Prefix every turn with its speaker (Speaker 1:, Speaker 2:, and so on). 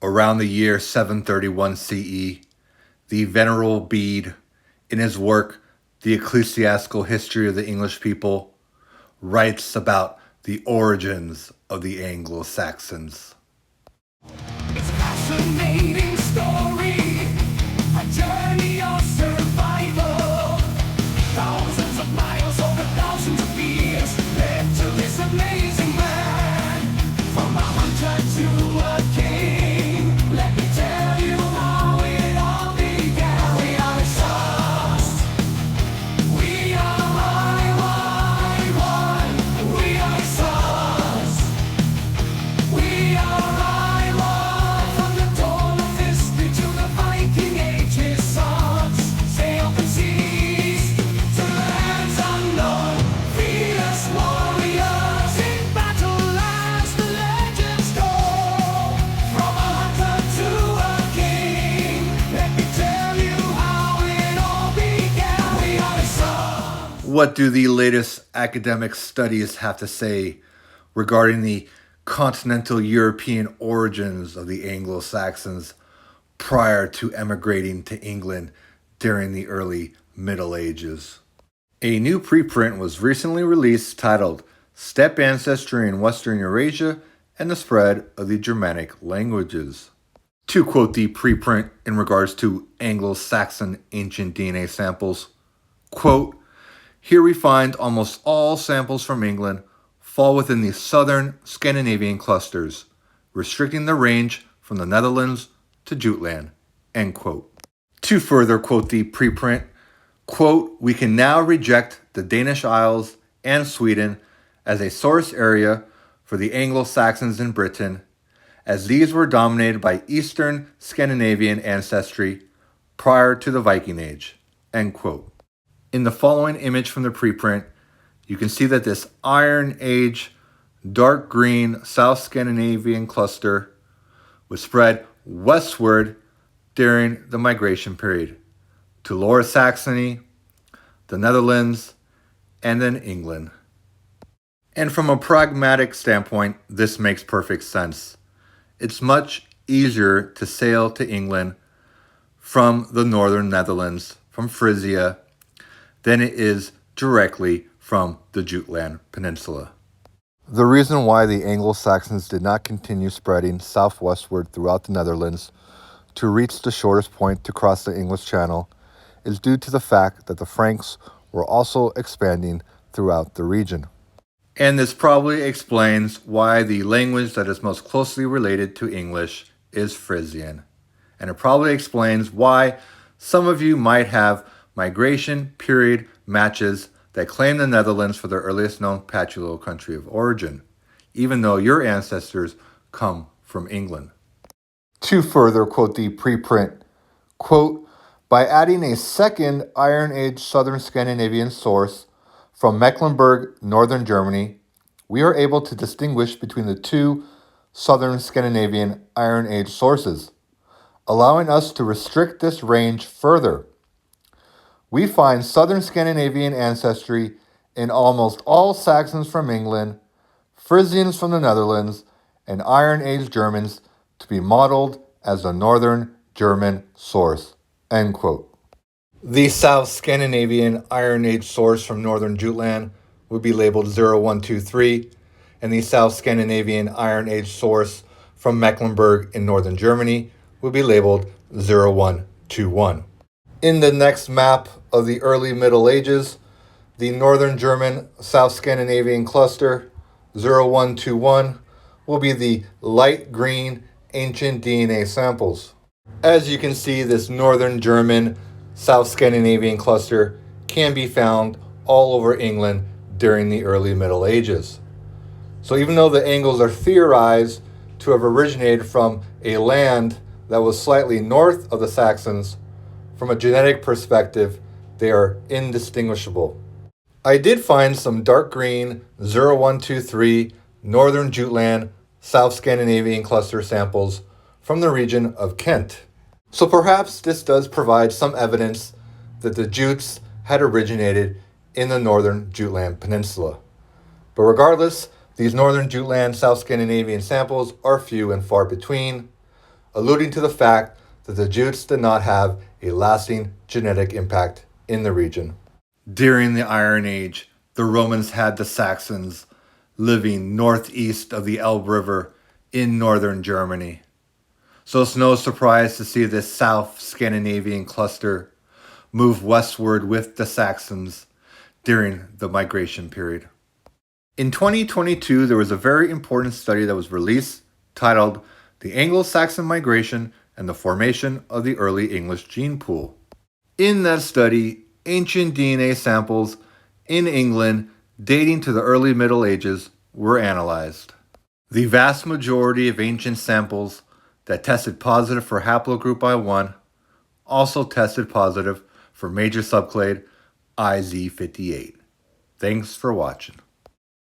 Speaker 1: Around the year 731 CE, the Venerable Bede, in his work The Ecclesiastical History of the English People, writes about the origins of the Anglo-Saxons.
Speaker 2: It's a fascinating story, a journey of survival. Thousands of miles over thousands of years led to this amazing man. From a hunter to a king, let me tell you how it all began. We are his sons. We are one. We are his sons. We are from the dawn of history to the Viking Age. His sons sail open seas to lands unknown. Fierce warriors in battle as the legends go. From a hunter to a king, let me tell you how it all began. We are his sons.
Speaker 1: What do the latest academic studies have to say regarding the continental European origins of the Anglo-Saxons prior to emigrating to England during the early Middle Ages? A new preprint was recently released titled Steppe Ancestry in Western Eurasia and the Spread of the Germanic Languages. To quote the preprint in regards to Anglo-Saxon ancient DNA samples, quote, "Here we find almost all samples from England fall within the southern Scandinavian clusters, restricting the range from the Netherlands to Jutland," end quote. To further quote the preprint, quote, "We can now reject the Danish Isles and Sweden as a source area for the Anglo-Saxons in Britain, as these were dominated by Eastern Scandinavian ancestry prior to the Viking Age," end quote. In the following image from the preprint, you can see that this Iron Age, dark green South Scandinavian cluster was spread westward during the migration period to Lower Saxony, the Netherlands, and then England. And from a pragmatic standpoint, this makes perfect sense. It's much easier to sail to England from the northern Netherlands, from Frisia, than it is directly from the Jutland Peninsula. The reason why the Anglo-Saxons did not continue spreading southwestward throughout the Netherlands to reach the shortest point to cross the English Channel is due to the fact that the Franks were also expanding throughout the region. And this probably explains why the language that is most closely related to English is Frisian. And it probably explains why some of you might have migration period matches that claim the Netherlands for their earliest known patrilineal country of origin, even though your ancestors come from England. To further quote the preprint, quote, "By adding a second Iron Age Southern Scandinavian source from Mecklenburg, northern Germany, we are able to distinguish between the two Southern Scandinavian Iron Age sources, allowing us to restrict this range further. We find Southern Scandinavian ancestry in almost all Saxons from England, Frisians from the Netherlands, and Iron Age Germans to be modeled as the Northern German source," end quote. The South Scandinavian Iron Age source from Northern Jutland would be labeled 0123, and the South Scandinavian Iron Age source from Mecklenburg in northern Germany would be labeled 0121. In the next map of the early Middle Ages, the Northern German South Scandinavian cluster 0121 will be the light green ancient DNA samples. As you can see, this Northern German South Scandinavian cluster can be found all over England during the early Middle Ages. So even though the Angles are theorized to have originated from a land that was slightly north of the Saxons, from a genetic perspective, they are indistinguishable. I did find some dark green 0123 Northern Jutland South Scandinavian cluster samples from the region of Kent. So perhaps this does provide some evidence that the Jutes had originated in the northern Jutland Peninsula. But regardless, these northern Jutland South Scandinavian samples are few and far between. alluding to the fact that the Jutes did not have a lasting genetic impact in the region. During the Iron Age, the Romans had the Saxons living northeast of the Elbe River in northern Germany. So it's no surprise to see this South Scandinavian cluster move westward with the Saxons during the migration period. In 2022, there was a very important study that was released titled The Anglo-Saxon Migration and the Formation of the Early English Gene Pool. In that study, ancient DNA samples in England dating to the early Middle Ages were analyzed. The vast majority of ancient samples that tested positive for haplogroup I1 also tested positive for major subclade IZ58. Thanks for watching.